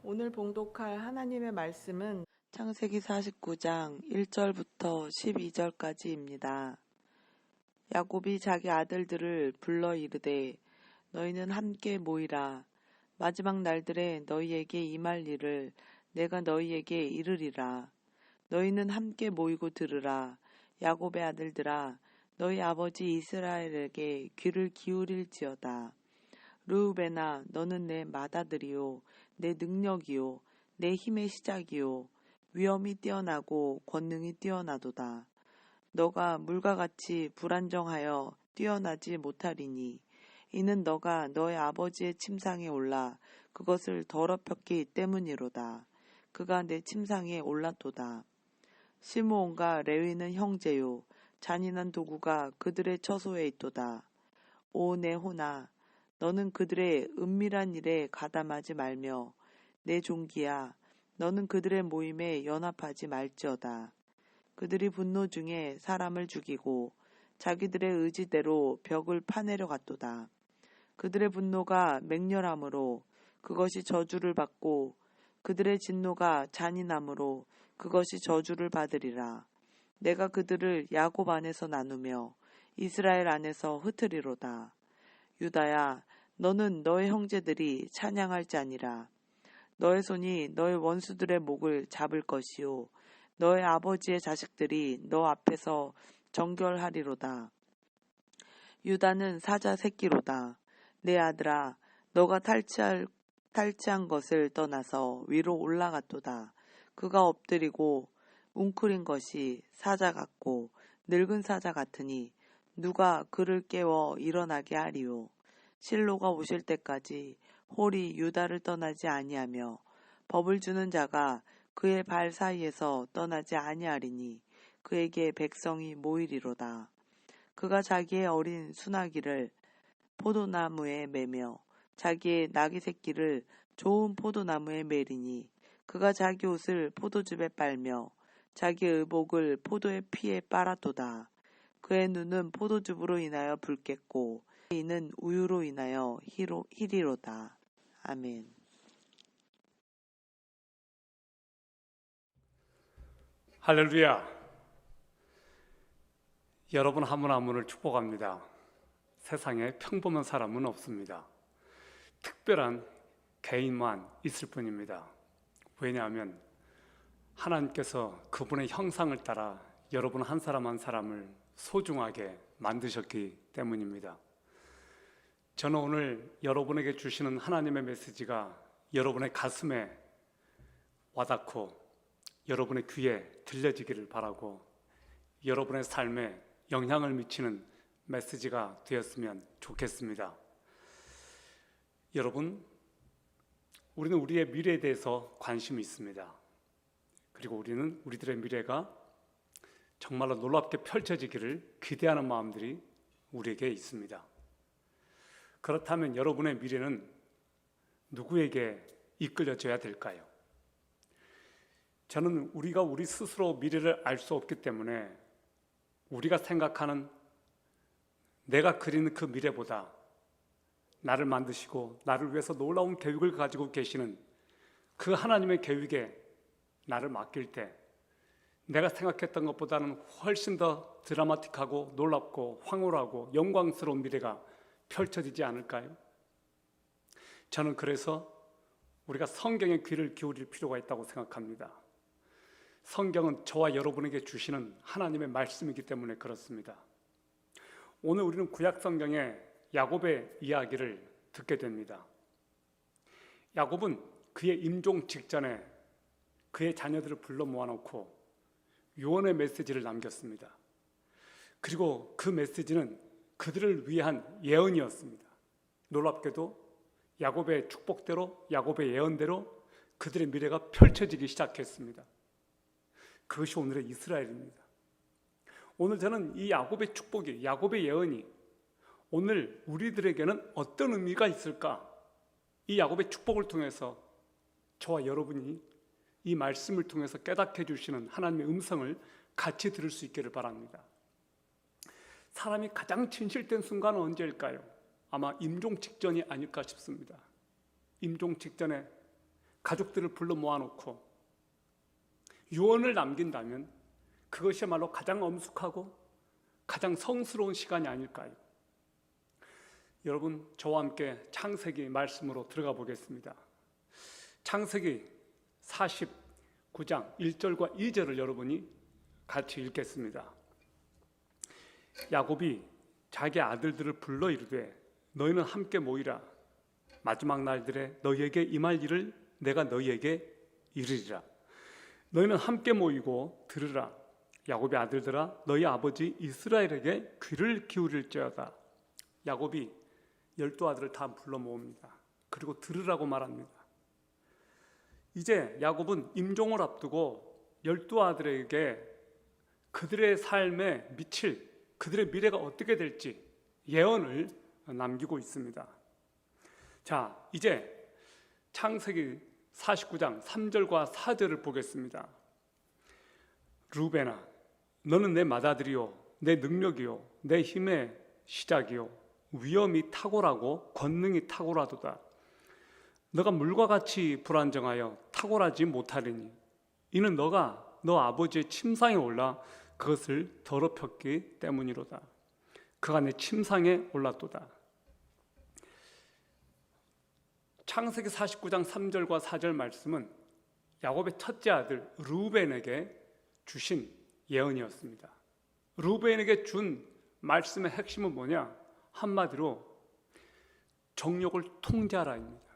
오늘 봉독할 하나님의 말씀은 창세기 49장 1절부터 12절까지입니다. 야곱이 자기 아들들을 불러 이르되 너희는 함께 모이라. 마지막 날들에 너희에게 임할 일을 내가 너희에게 이르리라. 너희는 함께 모이고 들으라. 야곱의 아들들아, 너희 아버지 이스라엘에게 귀를 기울일지어다. 르우벤아, 너는 내 맏아들이요 내 능력이요 내 힘의 시작이요 위엄이 뛰어나고 권능이 뛰어나도다. 너가 물과 같이 불안정하여 뛰어나지 못하리니 이는 너가 너의 아버지의 침상에 올라 그것을 더럽혔기 때문이로다. 그가 내 침상에 올랐도다. 시므온과 레위는 형제요 잔인한 도구가 그들의 처소에 있도다. 오 내 호나, 너는 그들의 은밀한 일에 가담하지 말며 내 종기야, 너는 그들의 모임에 연합하지 말지어다. 그들이 분노 중에 사람을 죽이고 자기들의 의지대로 벽을 파내려 갔도다. 그들의 분노가 맹렬함으로 그것이 저주를 받고 그들의 진노가 잔인함으로 그것이 저주를 받으리라. 내가 그들을 야곱 안에서 나누며 이스라엘 안에서 흩으리로다. 유다야, 너는 너의 형제들이 찬양할지 아니라. 너의 손이 너의 원수들의 목을 잡을 것이요 너의 아버지의 자식들이 너 앞에서 정결하리로다. 유다는 사자 새끼로다. 내 아들아, 너가 탈취한 것을 떠나서 위로 올라갔도다. 그가 엎드리고 웅크린 것이 사자 같고 늙은 사자 같으니 누가 그를 깨워 일어나게 하리요. 실로가 오실 때까지 홀이 유다를 떠나지 아니하며 법을 주는 자가 그의 발 사이에서 떠나지 아니하리니 그에게 백성이 모이리로다. 그가 자기의 어린 순하기를 포도나무에 매며 자기의 나귀 새끼를 좋은 포도나무에 매리니 그가 자기 옷을 포도즙에 빨며 자기 의복을 포도의 피에 빨았도다. 그의 눈은 포도즙으로 인하여 붉겠고 이는 우유로 인하여 희리로다. 아멘. 할렐루야. 여러분 한 분 한 분을 축복합니다. 세상에 평범한 사람은 없습니다. 특별한 개인만 있을 뿐입니다. 왜냐하면 하나님께서 그분의 형상을 따라 여러분 한 사람 한 사람을 소중하게 만드셨기 때문입니다. 저는 오늘 여러분에게 주시는 하나님의 메시지가 여러분의 가슴에 와닿고 여러분의 귀에 들려지기를 바라고 여러분의 삶에 영향을 미치는 메시지가 되었으면 좋겠습니다. 여러분, 우리는 우리의 미래에 대해서 관심이 있습니다. 그리고 우리는 우리들의 미래가 정말로 놀랍게 펼쳐지기를 기대하는 마음들이 우리에게 있습니다. 그렇다면 여러분의 미래는 누구에게 이끌려져야 될까요? 저는 우리가 우리 스스로 미래를 알 수 없기 때문에 우리가 생각하는 내가 그리는 그 미래보다 나를 만드시고 나를 위해서 놀라운 계획을 가지고 계시는 그 하나님의 계획에 나를 맡길 때 내가 생각했던 것보다는 훨씬 더 드라마틱하고 놀랍고 황홀하고 영광스러운 미래가 펼쳐지지 않을까요? 저는 그래서 우리가 성경에 귀를 기울일 필요가 있다고 생각합니다. 성경은 저와 여러분에게 주시는 하나님의 말씀이기 때문에 그렇습니다. 오늘 우리는 구약 성경의 야곱의 이야기를 듣게 됩니다. 야곱은 그의 임종 직전에 그의 자녀들을 불러 모아놓고 유언의 메시지를 남겼습니다. 그리고 그 메시지는 그들을 위한 예언이었습니다. 놀랍게도 야곱의 축복대로, 야곱의 예언대로 그들의 미래가 펼쳐지기 시작했습니다. 그것이 오늘의 이스라엘입니다. 오늘 저는 이 야곱의 축복이, 야곱의 예언이 오늘 우리들에게는 어떤 의미가 있을까? 이 야곱의 축복을 통해서 저와 여러분이 이 말씀을 통해서 깨닫게 해주시는 하나님의 음성을 같이 들을 수 있기를 바랍니다. 사람이 가장 진실된 순간은 언제일까요? 아마 임종 직전이 아닐까 싶습니다. 임종 직전에 가족들을 불러 모아놓고 유언을 남긴다면 그것이야말로 가장 엄숙하고 가장 성스러운 시간이 아닐까요? 여러분, 저와 함께 창세기 말씀으로 들어가 보겠습니다. 창세기 49장 1절과 2절을 여러분이 같이 읽겠습니다. 야곱이 자기 아들들을 불러 이르되 너희는 함께 모이라. 마지막 날들에 너희에게 임할 일을 내가 너희에게 이르리라. 너희는 함께 모이고 들으라. 야곱의 아들들아, 너희 아버지 이스라엘에게 귀를 기울일지어다. 야곱이 12아들을 다 불러 모읍니다. 그리고 들으라고 말합니다. 이제 야곱은 임종을 앞두고 12아들에게 그들의 삶에 미칠, 그들의 미래가 어떻게 될지 예언을 남기고 있습니다. 자, 이제 창세기 49장 3절과 4절을 보겠습니다. 루벤아, 너는 내 맏아들이요, 내 능력이요, 내 힘의 시작이요, 위엄이 탁월하고 권능이 탁월하도다. 너가 물과 같이 불안정하여 탁월하지 못하리니 이는 너가 너 아버지의 침상에 올라 그것을 더럽혔기 때문이로다. 그가 내 침상에 올랐도다. 창세기 49장 3절과 4절 말씀은 야곱의 첫째 아들 루벤에게 주신 예언이었습니다. 루벤에게 준 말씀의 핵심은 뭐냐? 한마디로 정욕을 통제하라입니다.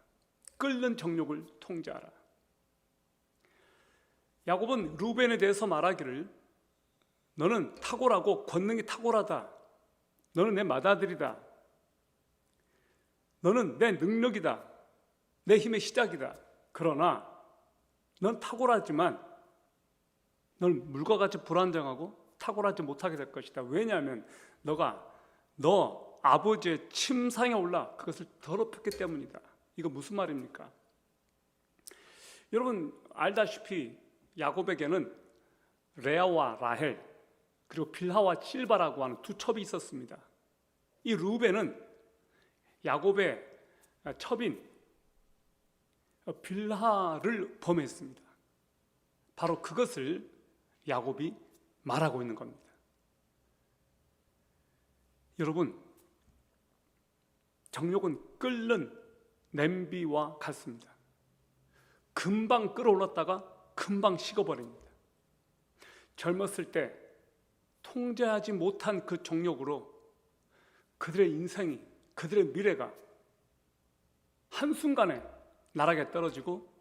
끓는 정욕을 통제하라. 야곱은 루벤에 대해서 말하기를 너는 탁월하고 권능이 탁월하다. 너는 내 맏아들이다. 너는 내 능력이다. 내 힘의 시작이다. 그러나 넌 탁월하지만 넌 물과 같이 불안정하고 탁월하지 못하게 될 것이다. 왜냐하면 너 아버지의 침상에 올라 그것을 더럽혔기 때문이다. 이거 무슨 말입니까? 여러분 알다시피 야곱에게는 레아와 라헬 그리고 빌하와 실바라고 하는 두 첩이 있었습니다. 이 루벤은 야곱의 첩인 빌하를 범했습니다. 바로 그것을 야곱이 말하고 있는 겁니다. 여러분, 정욕은 끓는 냄비와 같습니다. 금방 끓어올랐다가 금방 식어버립니다. 젊었을 때 통제하지 못한 그 정욕으로 그들의 인생이, 그들의 미래가 한순간에 나락에 떨어지고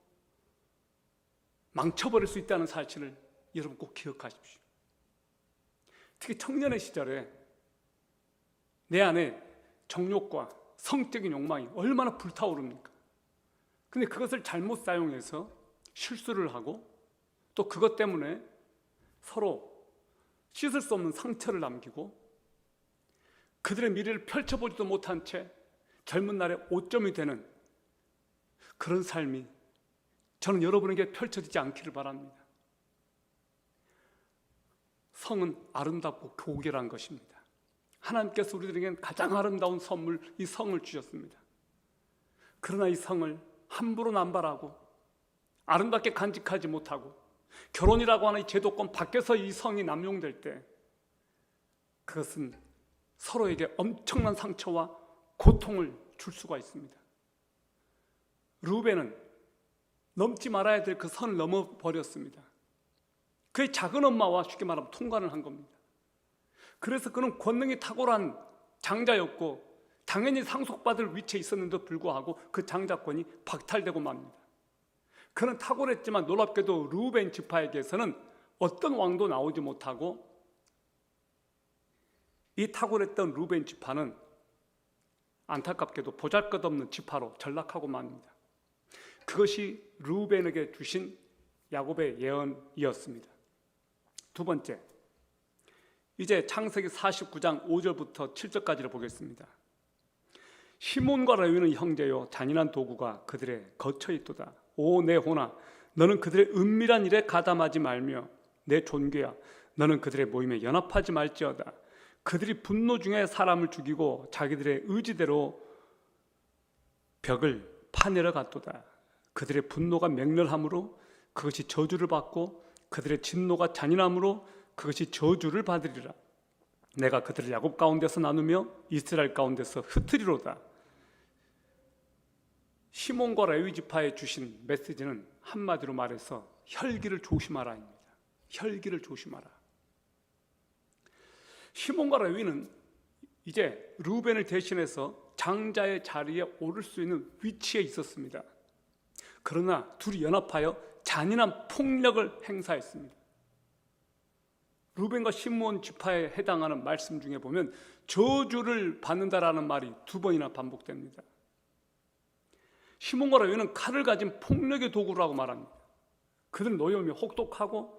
망쳐버릴 수 있다는 사실을 여러분 꼭 기억하십시오. 특히 청년의 시절에 내 안에 정욕과 성적인 욕망이 얼마나 불타오릅니까? 근데 그것을 잘못 사용해서 실수를 하고 또 그것 때문에 서로 씻을 수 없는 상처를 남기고 그들의 미래를 펼쳐보지도 못한 채 젊은 날에 오점이 되는 그런 삶이 저는 여러분에게 펼쳐지지 않기를 바랍니다. 성은 아름답고 고결한 것입니다. 하나님께서 우리들에게 가장 아름다운 선물, 이 성을 주셨습니다. 그러나 이 성을 함부로 남발하고 아름답게 간직하지 못하고 결혼이라고 하는 이 제도권 밖에서 이 성이 남용될 때 그것은 서로에게 엄청난 상처와 고통을 줄 수가 있습니다. 루벤은 넘지 말아야 될 그 선을 넘어버렸습니다. 그의 작은 엄마와 쉽게 말하면 통관을 한 겁니다. 그래서 그는 권능이 탁월한 장자였고 당연히 상속받을 위치에 있었는데도 불구하고 그 장자권이 박탈되고 맙니다. 그는 탁월했지만 놀랍게도 루벤 지파에게서는 어떤 왕도 나오지 못하고 이 탁월했던 루벤 지파는 안타깝게도 보잘것없는 지파로 전락하고 맙니다. 그것이 루벤에게 주신 야곱의 예언이었습니다. 두 번째, 이제 창세기 49장 5절부터 7절까지를 보겠습니다. 시몬과 레위는 형제요 잔인한 도구가 그들의 거처에 있도다. 오 내 혼아, 너는 그들의 은밀한 일에 가담하지 말며 내 존귀야, 너는 그들의 모임에 연합하지 말지어다. 그들이 분노 중에 사람을 죽이고 자기들의 의지대로 벽을 파내려 갔도다. 그들의 분노가 맹렬함으로 그것이 저주를 받고 그들의 진노가 잔인함으로 그것이 저주를 받으리라. 내가 그들을 야곱 가운데서 나누며 이스라엘 가운데서 흩으리로다. 시몬과 레위 지파에 주신 메시지는 한마디로 말해서 혈기를 조심하라입니다. 혈기를 조심하라. 시몬과 레위는 이제 르우벤을 대신해서 장자의 자리에 오를 수 있는 위치에 있었습니다. 그러나 둘이 연합하여 잔인한 폭력을 행사했습니다. 르우벤과 시므온 지파에 해당하는 말씀 중에 보면 저주를 받는다라는 말이 2번이나 반복됩니다. 시몬과 레위는 칼을 가진 폭력의 도구라고 말합니다. 그들은 노여움이 혹독하고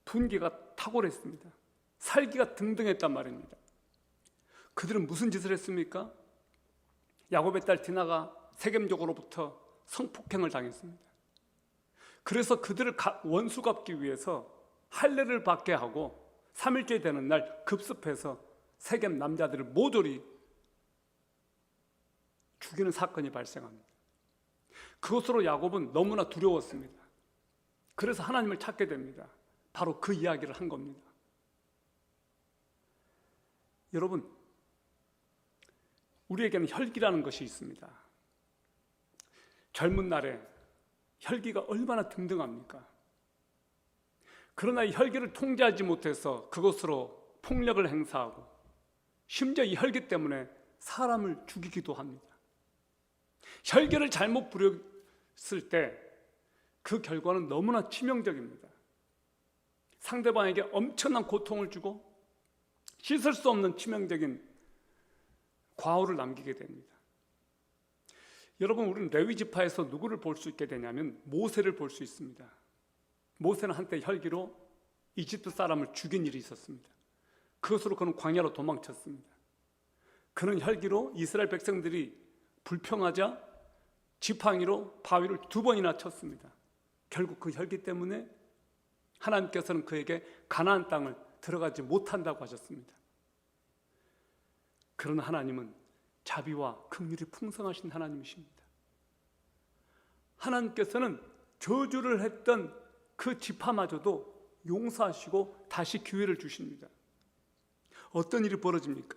분기가 탁월했습니다. 살기가 등등했단 말입니다. 그들은 무슨 짓을 했습니까? 야곱의 딸 디나가 세겜족으로부터 성폭행을 당했습니다. 그래서 그들을 원수 갚기 위해서 할례를 받게 하고 3일째 되는 날 급습해서 세겜 남자들을 모조리 죽이는 사건이 발생합니다. 그것으로 야곱은 너무나 두려웠습니다. 그래서 하나님을 찾게 됩니다. 바로 그 이야기를 한 겁니다. 여러분, 우리에게는 혈기라는 것이 있습니다. 젊은 날에 혈기가 얼마나 등등합니까? 그러나 이 혈기를 통제하지 못해서 그것으로 폭력을 행사하고 심지어 이 혈기 때문에 사람을 죽이기도 합니다. 혈기를 잘못 부렸을 때 그 결과는 너무나 치명적입니다. 상대방에게 엄청난 고통을 주고 씻을 수 없는 치명적인 과오를 남기게 됩니다. 여러분, 우리는 레위 지파에서 누구를 볼 수 있게 되냐면 모세를 볼 수 있습니다. 모세는 한때 혈기로 이집트 사람을 죽인 일이 있었습니다. 그것으로 그는 광야로 도망쳤습니다. 그는 혈기로 이스라엘 백성들이 불평하자 지팡이로 바위를 2번이나 쳤습니다. 결국 그 혈기 때문에 하나님께서는 그에게 가나안 땅을 들어가지 못한다고 하셨습니다. 그러나 하나님은 자비와 긍휼이 풍성하신 하나님이십니다. 하나님께서는 저주를 했던 그 지파마저도 용서하시고 다시 기회를 주십니다. 어떤 일이 벌어집니까?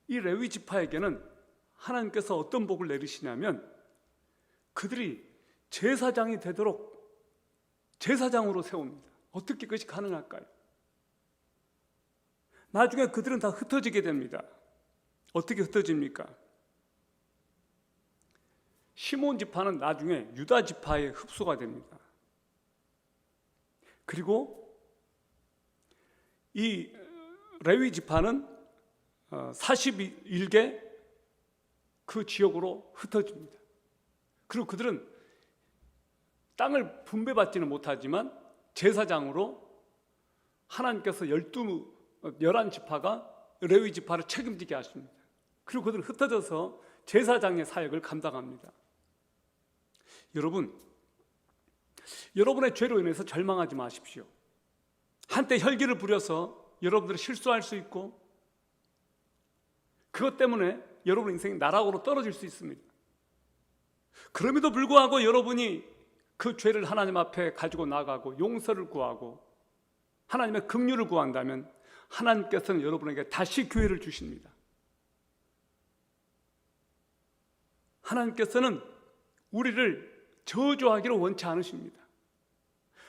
이 레위 지파에게는 하나님께서 어떤 복을 내리시냐면 그들이 제사장이 되도록 제사장으로 세웁니다. 어떻게 그것이 가능할까요? 나중에 그들은 다 흩어지게 됩니다. 어떻게 흩어집니까? 시몬 지파는 나중에 유다 지파에 흡수가 됩니다. 그리고 이 레위 지파는 41개 그 지역으로 흩어집니다. 그리고 그들은 땅을 분배받지는 못하지만 제사장으로 하나님께서 11지파가 레위 지파를 책임지게 하십니다. 그리고 그들은 흩어져서 제사장의 사역을 감당합니다. 여러분, 여러분의 죄로 인해서 절망하지 마십시오. 한때 혈기를 부려서 여러분들이 실수할 수 있고 그것 때문에 여러분 인생이 나락으로 떨어질 수 있습니다. 그럼에도 불구하고 여러분이 그 죄를 하나님 앞에 가지고 나가고 용서를 구하고 하나님의 긍휼을 구한다면 하나님께서는 여러분에게 다시 기회를 주십니다. 하나님께서는 우리를 저주하기를 원치 않으십니다.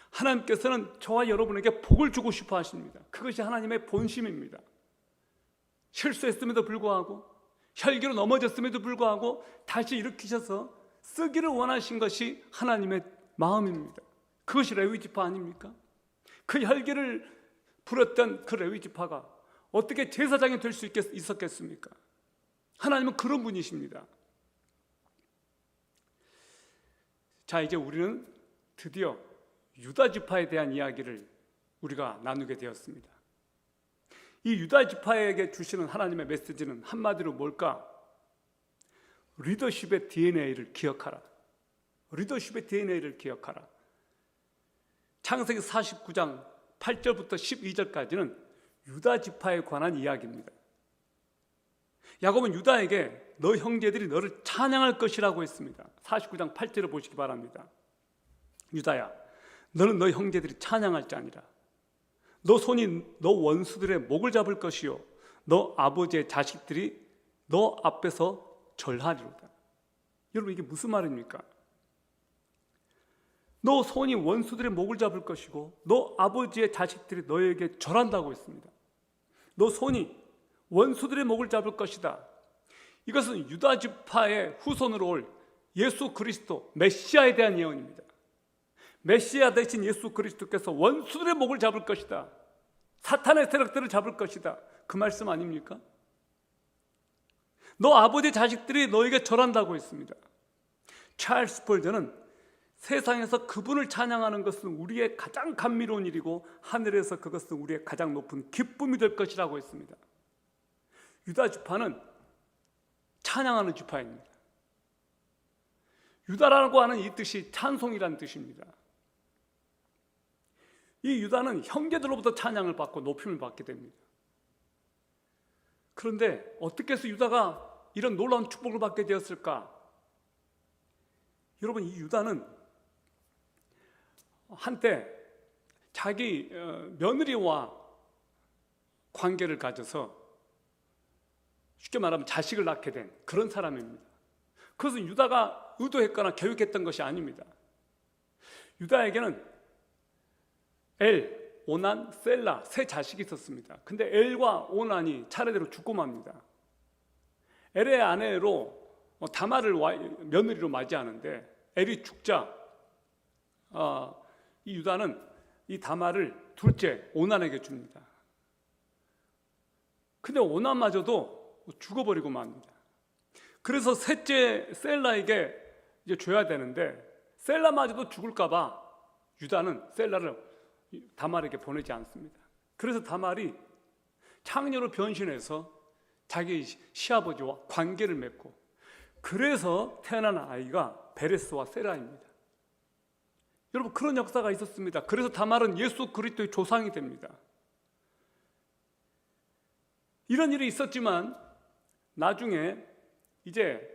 하나님께서는 저와 여러분에게 복을 주고 싶어 하십니다. 그것이 하나님의 본심입니다. 실수했음에도 불구하고 혈기로 넘어졌음에도 불구하고 다시 일으키셔서 쓰기를 원하신 것이 하나님의 마음입니다. 그것이 레위 지파 아닙니까? 그 혈기를 부렸던 그 레위 지파가 어떻게 제사장이 될 수 있었겠습니까? 하나님은 그런 분이십니다. 자, 이제 우리는 드디어 유다 지파에 대한 이야기를 우리가 나누게 되었습니다. 이 유다 지파에게 주시는 하나님의 메시지는 한마디로 뭘까? 리더십의 DNA를 기억하라. 리더십의 DNA를 기억하라. 창세기 49장 8절부터 12절까지는 유다 지파에 관한 이야기입니다. 야곱은 유다에게 너 형제들이 너를 찬양할 것이라고 했습니다. 49장 8절을 보시기 바랍니다. 유다야, 너는 너 형제들이 찬양할 자니라. 너 손이 너 원수들의 목을 잡을 것이요 너 아버지의 자식들이 너 앞에서 절하리로다. 여러분, 이게 무슨 말입니까? 너 손이 원수들의 목을 잡을 것이고 너 아버지의 자식들이 너에게 절한다고 했습니다. 너 손이 원수들의 목을 잡을 것이다. 이것은 유다 지파의 후손으로 올 예수 그리스도 메시아에 대한 예언입니다. 메시아 대신 예수 그리스도께서 원수들의 목을 잡을 것이다. 사탄의 세력들을 잡을 것이다. 그 말씀 아닙니까? 너 아버지 자식들이 너에게 절한다고 했습니다. 찰스 스펄전은 세상에서 그분을 찬양하는 것은 우리의 가장 감미로운 일이고 하늘에서 그것은 우리의 가장 높은 기쁨이 될 것이라고 했습니다. 유다 지파는 찬양하는 지파입니다. 유다라고 하는 이 뜻이 찬송이라는 뜻입니다. 이 유다는 형제들로부터 찬양을 받고 높임을 받게 됩니다. 그런데 어떻게 해서 유다가 이런 놀라운 축복을 받게 되었을까? 여러분, 이 유다는 한때 자기 며느리와 관계를 가져서 쉽게 말하면 자식을 낳게 된 그런 사람입니다. 그것은 유다가 의도했거나 계획했던 것이 아닙니다. 유다에게는 엘, 오난, 셀라 세 자식이 있었습니다. 근데 엘과 오난이 차례대로 죽고 맙니다. 엘의 아내로 다말을 며느리로 맞이하는데 엘이 죽자 이 유다는 이 다말을 둘째 오난에게 줍니다. 근데 오난마저도 죽어버리고 맙니다. 그래서 셋째 셀라에게 이제 줘야 되는데 셀라마저도 죽을까봐 유다는 셀라를 다말에게 보내지 않습니다. 그래서 다말이 창녀로 변신해서 자기 시아버지와 관계를 맺고 그래서 태어난 아이가 베레스와 세라입니다. 여러분, 그런 역사가 있었습니다. 그래서 다말은 예수 그리스도의 조상이 됩니다. 이런 일이 있었지만 나중에 이제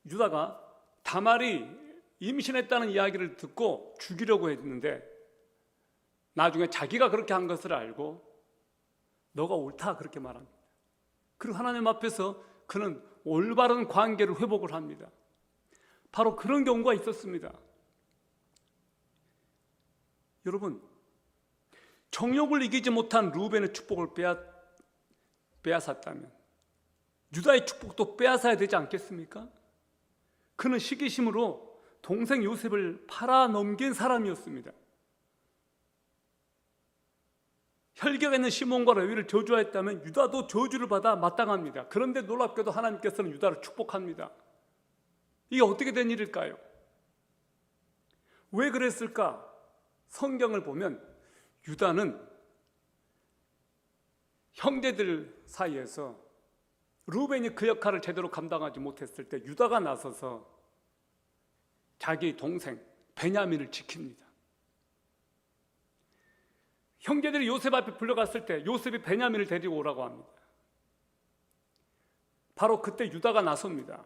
유다가 다말이 임신했다는 이야기를 듣고 죽이려고 했는데 나중에 자기가 그렇게 한 것을 알고 너가 옳다 그렇게 말합니다. 그리고 하나님 앞에서 그는 올바른 관계를 회복을 합니다. 바로 그런 경우가 있었습니다. 여러분, 정욕을 이기지 못한 루벤의 축복을 빼앗았다면 유다의 축복도 빼앗아야 되지 않겠습니까? 그는 시기심으로 동생 요셉을 팔아넘긴 사람이었습니다. 혈기가 있는 시몬과 레위를 저주하였다면 유다도 저주를 받아 마땅합니다. 그런데 놀랍게도 하나님께서는 유다를 축복합니다. 이게 어떻게 된 일일까요? 왜 그랬을까? 성경을 보면 유다는 형제들 사이에서 루벤이 그 역할을 제대로 감당하지 못했을 때 유다가 나서서 자기 동생 베냐민을 지킵니다. 형제들이 요셉 앞에 불려갔을 때 요셉이 베냐민을 데리고 오라고 합니다. 바로 그때 유다가 나섭니다.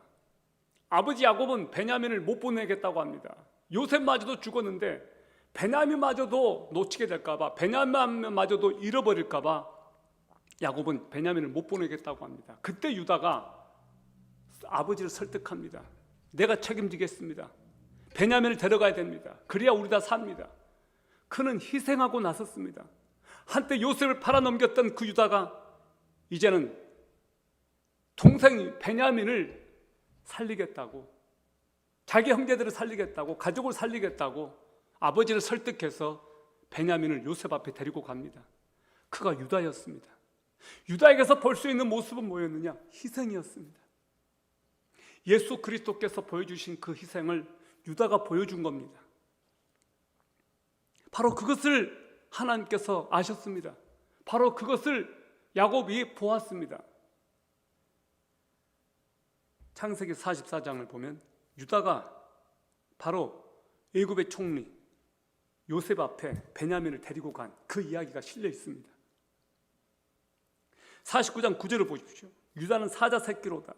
아버지 야곱은 베냐민을 못 보내겠다고 합니다. 요셉마저도 죽었는데 베냐민마저도 놓치게 될까봐, 베냐민마저도 잃어버릴까봐 야곱은 베냐민을 못 보내겠다고 합니다. 그때 유다가 아버지를 설득합니다. 내가 책임지겠습니다. 베냐민을 데려가야 됩니다. 그래야 우리 다 삽니다. 그는 희생하고 나섰습니다. 한때 요셉을 팔아넘겼던 그 유다가 이제는 동생 베냐민을 살리겠다고, 자기 형제들을 살리겠다고, 가족을 살리겠다고 아버지를 설득해서 베냐민을 요셉 앞에 데리고 갑니다. 그가 유다였습니다. 유다에게서 볼 수 있는 모습은 뭐였느냐? 희생이었습니다. 예수 그리스도께서 보여주신 그 희생을 유다가 보여준 겁니다. 바로 그것을 하나님께서 아셨습니다. 바로 그것을 야곱이 보았습니다. 창세기 44장을 보면 유다가 바로 애굽의 총리 요셉 앞에 베냐민을 데리고 간 그 이야기가 실려 있습니다. 49장 9절을 보십시오. 유다는 사자 새끼로다.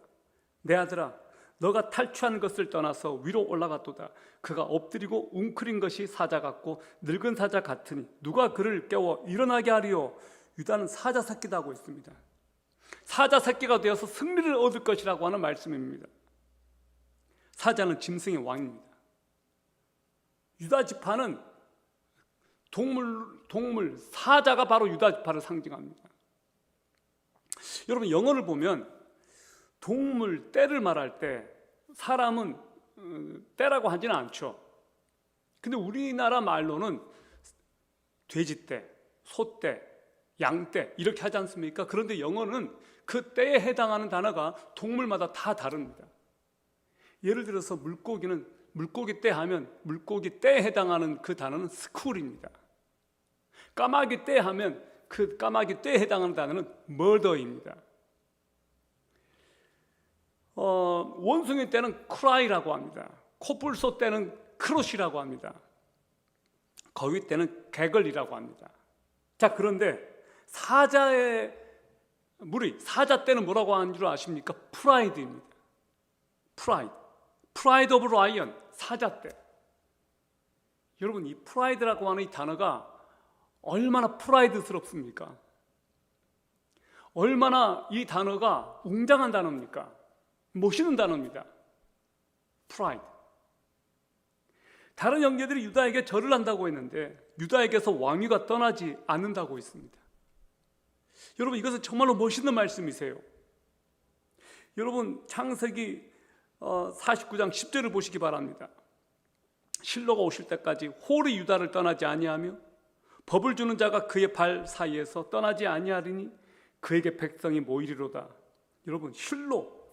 내 아들아, 너가 탈취한 것을 떠나서 위로 올라갔도다. 그가 엎드리고 웅크린 것이 사자 같고 늙은 사자 같으니 누가 그를 깨워 일어나게 하리요. 유다는 사자 새끼다고 했습니다. 사자 새끼가 되어서 승리를 얻을 것이라고 하는 말씀입니다. 사자는 짐승의 왕입니다. 유다 지파는 동물 사자가 바로 유다 지파를 상징합니다. 여러분, 영어를 보면 동물 떼를 말할 때 사람은 떼라고 하지는 않죠. 근데 우리나라 말로는 돼지떼, 소떼, 양떼 이렇게 하지 않습니까? 그런데 영어는 그 떼에 해당하는 단어가 동물마다 다 다릅니다. 예를 들어서 물고기는 물고기 떼 하면 물고기 떼에 해당하는 그 단어는 스쿨입니다. 까마귀 떼 하면 그 까마귀 떼에 해당하는 단어는 머더입니다. 원숭이 떼는 크라이라고 합니다. 코뿔소 떼는 크로시라고 합니다. 거위 떼는 개걸이라고 합니다. 자, 그런데 사자의 무리, 사자 떼는 뭐라고 하는 줄 아십니까? 프라이드입니다. 프라이드 오브 라이언, 사자 떼. 여러분, 이 프라이드라고 하는 이 단어가 얼마나 프라이드스럽습니까? 얼마나 이 단어가 웅장한 단어입니까? 멋있는 단어입니다. 프라이드. 다른 형제들이 유다에게 절을 한다고 했는데 유다에게서 왕위가 떠나지 않는다고 했습니다. 여러분, 이것은 정말로 멋있는 말씀이세요. 여러분, 창세기 49장 10절을 보시기 바랍니다. 실로가 오실 때까지 홀이 유다를 떠나지 아니하며 법을 주는 자가 그의 발 사이에서 떠나지 아니하리니 그에게 백성이 모이리로다. 여러분, 실로,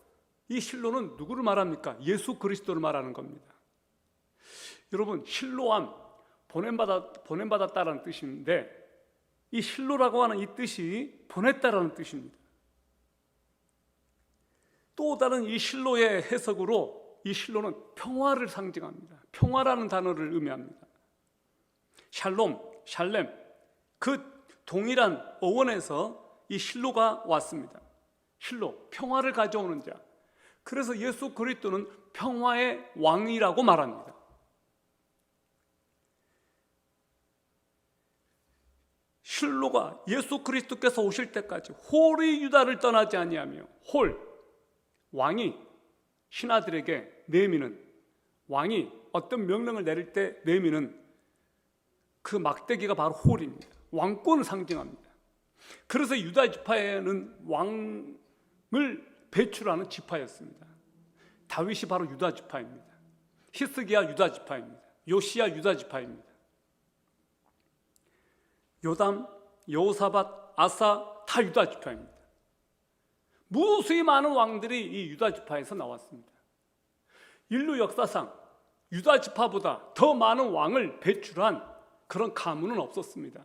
이 실로는 누구를 말합니까? 예수 그리스도를 말하는 겁니다. 여러분, 실로암, 보냄받았다라는 뜻인데 이 실로라고 하는 이 뜻이 보냈다라는 뜻입니다. 또 다른 이 실로의 해석으로 이 실로는 평화를 상징합니다. 평화라는 단어를 의미합니다. 샬롬, 샬렘, 그 동일한 어원에서 이 실로가 왔습니다. 실로, 평화를 가져오는 자. 그래서 예수 그리스도는 평화의 왕이라고 말합니다. 실로가 예수 그리스도께서 오실 때까지 홀이 유다를 떠나지 아니하며, 홀, 왕이 신하들에게 내미는, 왕이 어떤 명령을 내릴 때 내미는 그 막대기가 바로 홀입니다. 왕권을 상징합니다. 그래서 유다 지파에는 왕을 배출하는 지파였습니다. 다윗이 바로 유다 지파입니다. 히스기야 유다 지파입니다. 요시야 유다 지파입니다. 요담, 여호사밧, 아사 다 유다 지파입니다. 무수히 많은 왕들이 이 유다 지파에서 나왔습니다. 인류 역사상 유다 지파보다 더 많은 왕을 배출한 그런 가문은 없었습니다.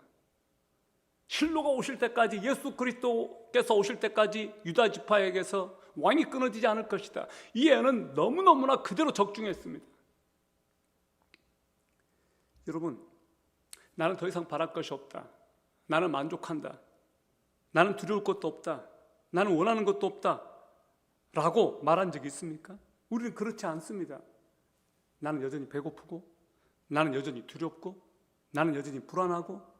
실로가 오실 때까지, 예수 그리스도께서 오실 때까지 유다 지파에게서 왕이 끊어지지 않을 것이다. 이 예언은 너무너무나 그대로 적중했습니다. 여러분, 나는 더 이상 바랄 것이 없다. 나는 만족한다. 나는 두려울 것도 없다. 나는 원하는 것도 없다. 라고 말한 적이 있습니까? 우리는 그렇지 않습니다. 나는 여전히 배고프고, 나는 여전히 두렵고, 나는 여전히 불안하고,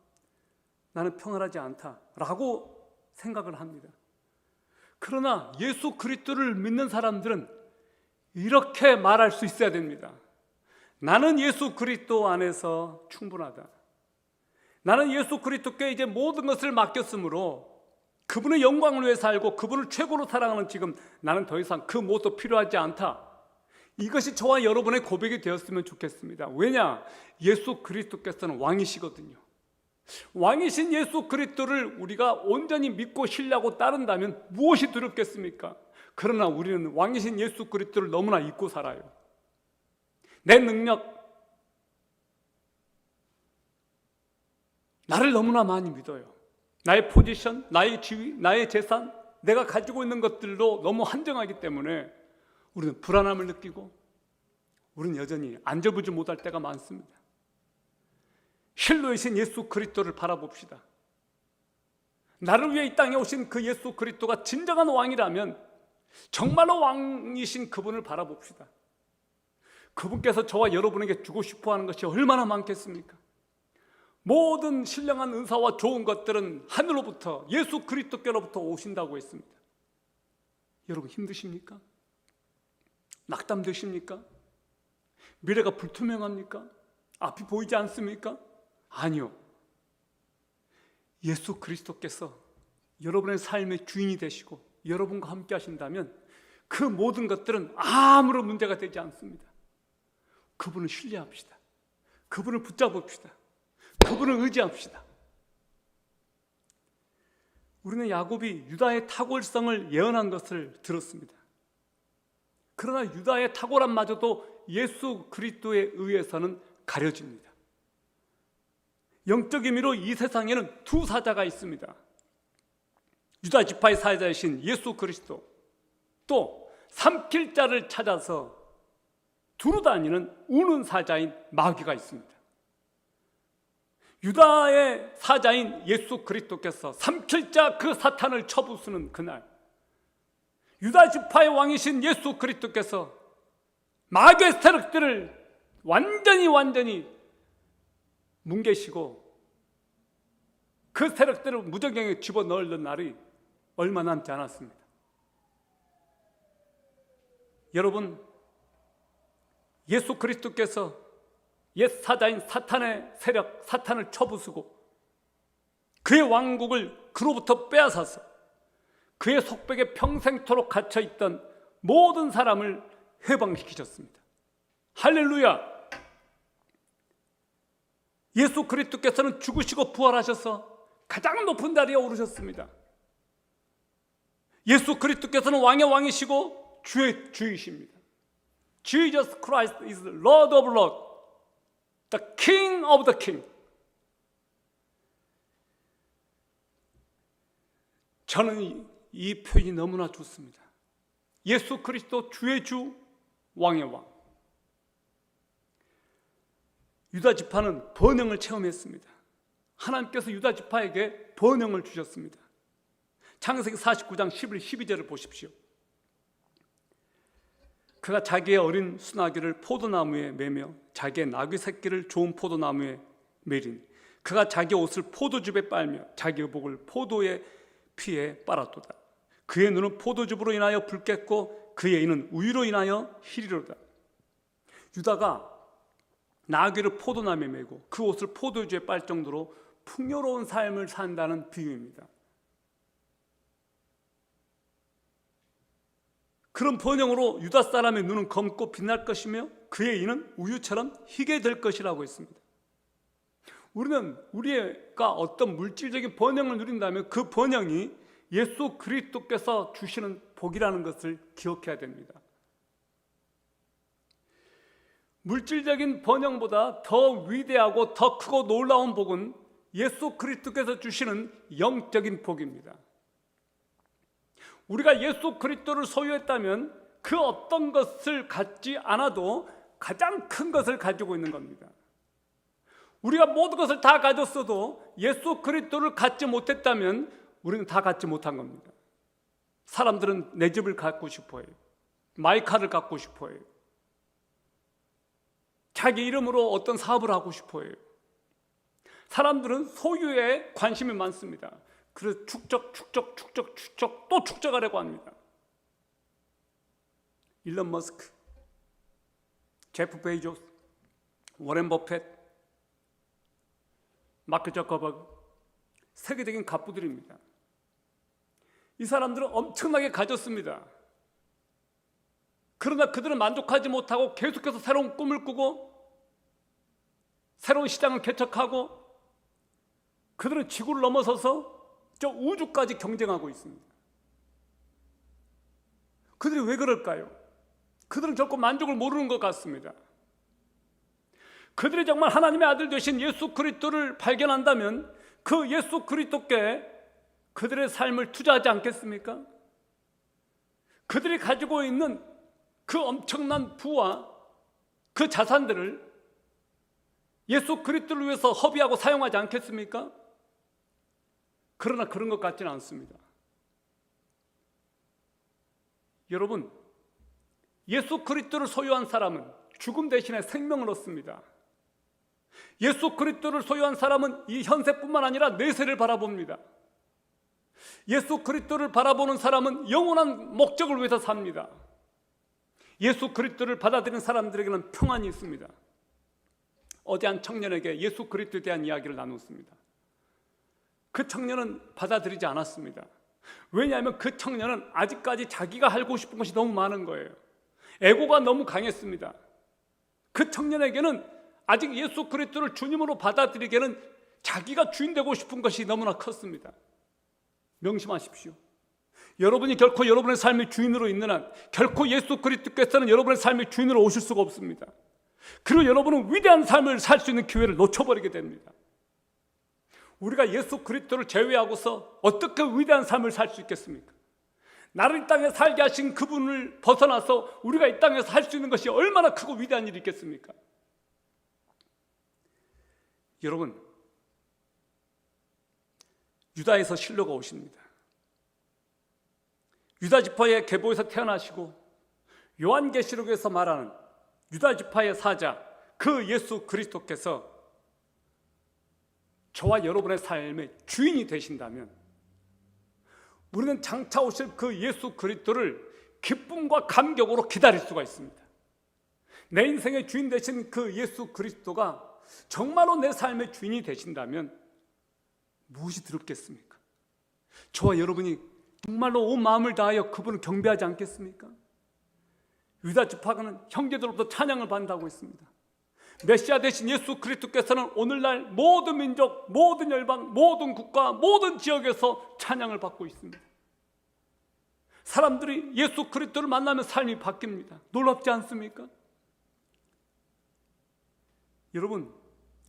나는 평안하지 않다라고 생각을 합니다. 그러나 예수 그리스도를 믿는 사람들은 이렇게 말할 수 있어야 됩니다. 나는 예수 그리스도 안에서 충분하다. 나는 예수 그리스도께 이제 모든 것을 맡겼으므로 그분의 영광을 위해 살고 그분을 최고로 사랑하는 지금 나는 더 이상 그 무엇도 필요하지 않다. 이것이 저와 여러분의 고백이 되었으면 좋겠습니다. 왜냐? 예수 그리스도께서는 왕이시거든요. 왕이신 예수 그리스도를 우리가 온전히 믿고 신뢰하고 따른다면 무엇이 두렵겠습니까? 그러나 우리는 왕이신 예수 그리스도를 너무나 잊고 살아요. 내 능력, 나를 너무나 많이 믿어요. 나의 포지션, 나의 지위, 나의 재산, 내가 가지고 있는 것들로 너무 한정하기 때문에 우리는 불안함을 느끼고 우리는 여전히 안절부절 못할 때가 많습니다. 실로이신 예수 그리스도를 바라봅시다. 나를 위해 이 땅에 오신 그 예수 그리스도가 진정한 왕이라면 정말로 왕이신 그분을 바라봅시다. 그분께서 저와 여러분에게 주고 싶어하는 것이 얼마나 많겠습니까? 모든 신령한 은사와 좋은 것들은 하늘로부터 예수 그리스도께로부터 오신다고 했습니다. 여러분 힘드십니까? 낙담되십니까? 미래가 불투명합니까? 앞이 보이지 않습니까? 아니요. 예수 그리스도께서 여러분의 삶의 주인이 되시고 여러분과 함께 하신다면 그 모든 것들은 아무런 문제가 되지 않습니다. 그분을 신뢰합시다. 그분을 붙잡읍시다. 그분을 의지합시다. 우리는 야곱이 유다의 탁월성을 예언한 것을 들었습니다. 그러나 유다의 탁월함마저도 예수 그리스도에 의해서는 가려집니다. 영적 의미로 이 세상에는 두 사자가 있습니다. 유다 지파의 사자이신 예수 그리스도, 또 삼킬 자를 찾아서 두루 다니는 우는 사자인 마귀가 있습니다. 유다의 사자인 예수 그리스도께서 삼킬 자 그 사탄을 쳐부수는 그날, 유다 지파의 왕이신 예수 그리스도께서 마귀의 세력들을 완전히 뭉개시고 그 세력들을 무저경에 집어넣는 날이 얼마 남지 않았습니다. 여러분, 예수 그리스도께서 옛 사자인 사탄의 세력, 사탄을 쳐부수고 그의 왕국을 그로부터 빼앗아서 그의 속백에 평생토록 갇혀있던 모든 사람을 해방시키셨습니다. 할렐루야! 예수 그리스도께서는 죽으시고 부활하셔서 가장 높은 자리에 오르셨습니다. 예수 그리스도께서는 왕의 왕이시고 주의 주이십니다. Jesus Christ is Lord of Lords, the King of the King. 저는 이 표현이 너무나 좋습니다. 예수 그리스도 주의 주, 왕의 왕. 유다 지파는 번영을 체험했습니다. 하나님께서 유다 지파에게 번영을 주셨습니다. 창세기 49장 11, 12절을 보십시오. 그가 자기의 어린 수나귀를 포도나무에 매며 자기의 나귀 새끼를 좋은 포도나무에 매리니 그가 자기 옷을 포도즙에 빨며 자기 의복을 포도의 피에 빨았도다. 그의 눈은 포도즙으로 인하여 붉겠고 그의 이는 우유로 인하여 희리로다. 유다가 나귀를 포도나무에 매고 그 옷을 포도주에 빨 정도로 풍요로운 삶을 산다는 비유입니다. 그런 번영으로 유다 사람의 눈은 검고 빛날 것이며 그의 이는 우유처럼 희게 될 것이라고 했습니다. 우리는 우리가 어떤 물질적인 번영을 누린다면 그 번영이 예수 그리스도께서 주시는 복이라는 것을 기억해야 됩니다. 물질적인 번영보다 더 위대하고 더 크고 놀라운 복은 예수 그리스도께서 주시는 영적인 복입니다. 우리가 예수 그리스도를 소유했다면 그 어떤 것을 갖지 않아도 가장 큰 것을 가지고 있는 겁니다. 우리가 모든 것을 다 가졌어도 예수 그리스도를 갖지 못했다면 우리는 다 갖지 못한 겁니다. 사람들은 내 집을 갖고 싶어해요. 마이카를 갖고 싶어해요. 자기 이름으로 어떤 사업을 하고 싶어해요. 사람들은 소유에 관심이 많습니다. 그래서 축적 또 축적하려고 합니다. 일론 머스크, 제프 베이조스, 워렌 버핏, 마크 저커버그, 세계적인 갑부들입니다. 이 사람들은 엄청나게 가졌습니다. 그러나 그들은 만족하지 못하고 계속해서 새로운 꿈을 꾸고 새로운 시장을 개척하고 그들은 지구를 넘어서서 저 우주까지 경쟁하고 있습니다. 그들이 왜 그럴까요? 그들은 결코 만족을 모르는 것 같습니다. 그들이 정말 하나님의 아들 되신 예수 그리스도를 발견한다면 그 예수 그리스도께 그들의 삶을 투자하지 않겠습니까? 그들이 가지고 있는 그 엄청난 부와 그 자산들을 예수 그리스도를 위해서 허비하고 사용하지 않겠습니까? 그러나 그런 것 같지는 않습니다. 여러분, 예수 그리스도를 소유한 사람은 죽음 대신에 생명을 얻습니다. 예수 그리스도를 소유한 사람은 이 현세뿐만 아니라 내세를 바라봅니다. 예수 그리스도를 바라보는 사람은 영원한 목적을 위해서 삽니다. 예수 그리스도를 받아들이는 사람들에게는 평안이 있습니다. 어제 한 청년에게 예수 그리스도에 대한 이야기를 나눴습니다. 그 청년은 받아들이지 않았습니다. 왜냐하면 그 청년은 아직까지 자기가 알고 싶은 것이 너무 많은 거예요. 에고가 너무 강했습니다. 그 청년에게는 아직 예수 그리스도를 주님으로 받아들이기에는 자기가 주인 되고 싶은 것이 너무나 컸습니다. 명심하십시오. 여러분이 결코 여러분의 삶의 주인으로 있는 한 결코 예수 그리스도께서는 여러분의 삶의 주인으로 오실 수가 없습니다. 그리고 여러분은 위대한 삶을 살 수 있는 기회를 놓쳐버리게 됩니다. 우리가 예수 그리스도를 제외하고서 어떻게 위대한 삶을 살 수 있겠습니까? 나를 이 땅에 살게 하신 그분을 벗어나서 우리가 이 땅에서 할 수 있는 것이 얼마나 크고 위대한 일이 있겠습니까? 여러분, 유다에서 실로가 오십니다. 유다 지파의 계보에서 태어나시고 요한계시록에서 말하는 유다 지파의 사자 그 예수 그리스도께서 저와 여러분의 삶의 주인이 되신다면 우리는 장차 오실 그 예수 그리스도를 기쁨과 감격으로 기다릴 수가 있습니다. 내 인생의 주인 되신 그 예수 그리스도가 정말로 내 삶의 주인이 되신다면 무엇이 두렵겠습니까? 저와 여러분이 정말로 온 마음을 다하여 그분을 경배하지 않겠습니까? 유다 지파는 형제들로부터 찬양을 받는다고 했습니다. 메시아 되신 예수 그리스도께서는 오늘날 모든 민족, 모든 열방, 모든 국가, 모든 지역에서 찬양을 받고 있습니다. 사람들이 예수 그리스도를 만나면 삶이 바뀝니다. 놀랍지 않습니까? 여러분,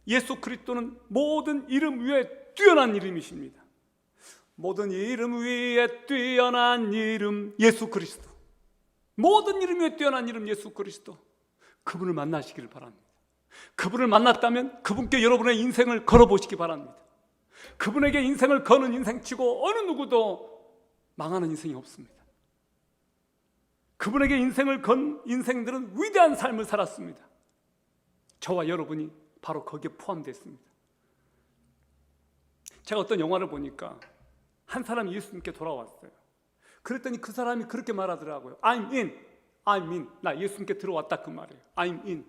예수 그리스도는 모든 이름 위에 뛰어난 이름이십니다. 모든 이름 위에 뛰어난 이름 예수 그리스도. 모든 이름 위에 뛰어난 이름 예수 그리스도. 그분을 만나시기를 바랍니다. 그분을 만났다면 그분께 여러분의 인생을 걸어보시기 바랍니다. 그분에게 인생을 거는 인생치고 어느 누구도 망하는 인생이 없습니다. 그분에게 인생을 건 인생들은 위대한 삶을 살았습니다. 저와 여러분이 바로 거기에 포함됐습니다. 제가 어떤 영화를 보니까 한 사람이 예수님께 돌아왔어요. 그랬더니 그 사람이 그렇게 말하더라고요. I'm in. 나 예수님께 들어왔다 그 말이에요. I'm in.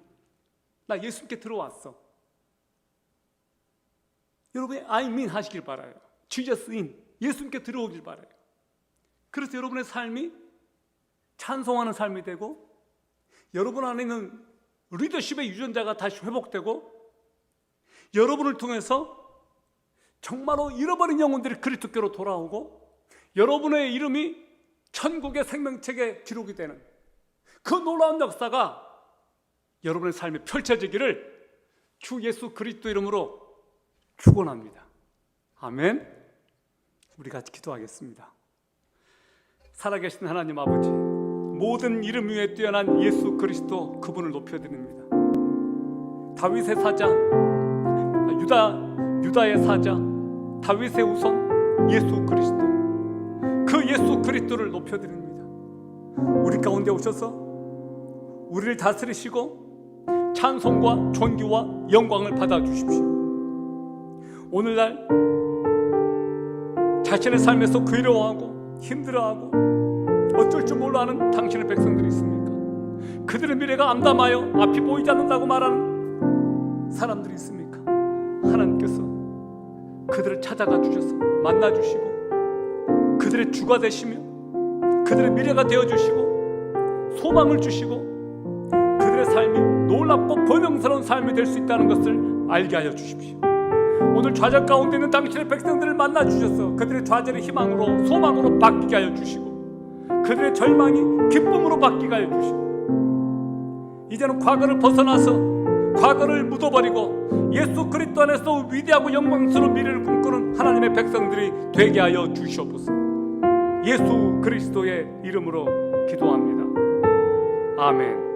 나 예수님께 들어왔어. 여러분이 I'm in 하시길 바라요. Jesus in. 예수님께 들어오길 바라요. 그래서 여러분의 삶이 찬송하는 삶이 되고 여러분 안에 있는 리더십의 유전자가 다시 회복되고 여러분을 통해서 정말로 잃어버린 영혼들이 그리스도께로 돌아오고 여러분의 이름이 천국의 생명책에 기록이 되는 그 놀라운 역사가 여러분의 삶에 펼쳐지기를 주 예수 그리스도 이름으로 축원합니다. 아멘. 우리 같이 기도하겠습니다. 살아계신 하나님 아버지, 모든 이름 위에 뛰어난 예수 그리스도 그분을 높여드립니다. 다윗의 사자, 유다의 사자, 다윗의 우선 예수 그리스도, 그 예수 그리스도를 높여드립니다. 우리 가운데 오셔서 우리를 다스리시고 찬송과 존귀와 영광을 받아주십시오. 오늘날 자신의 삶에서 괴로워하고 힘들어하고 어쩔 줄 몰라 하는 당신의 백성들이 있습니까? 그들의 미래가 암담하여 앞이 보이지 않는다고 말하는 사람들이 있습니까? 하나님께서 그들을 찾아가 주셔서 만나주시고 그들의 주가 되시며 그들의 미래가 되어주시고 소망을 주시고 그들의 삶이 놀랍고 번영스러운 삶이 될 수 있다는 것을 알게 하여 주십시오. 오늘 좌절 가운데 있는 당신의 백성들을 만나주셔서 그들의 좌절의 희망으로 소망으로 바뀌게 하여 주시고 그들의 절망이 기쁨으로 바뀌게 하여 주시고 이제는 과거를 벗어나서 과거를 묻어버리고 예수 그리스도 안에서 위대하고 영광스러운 미래를 꿈꾸는 하나님의 백성들이 되게 하여 주시옵소서. 예수 그리스도의 이름으로 기도합니다. 아멘.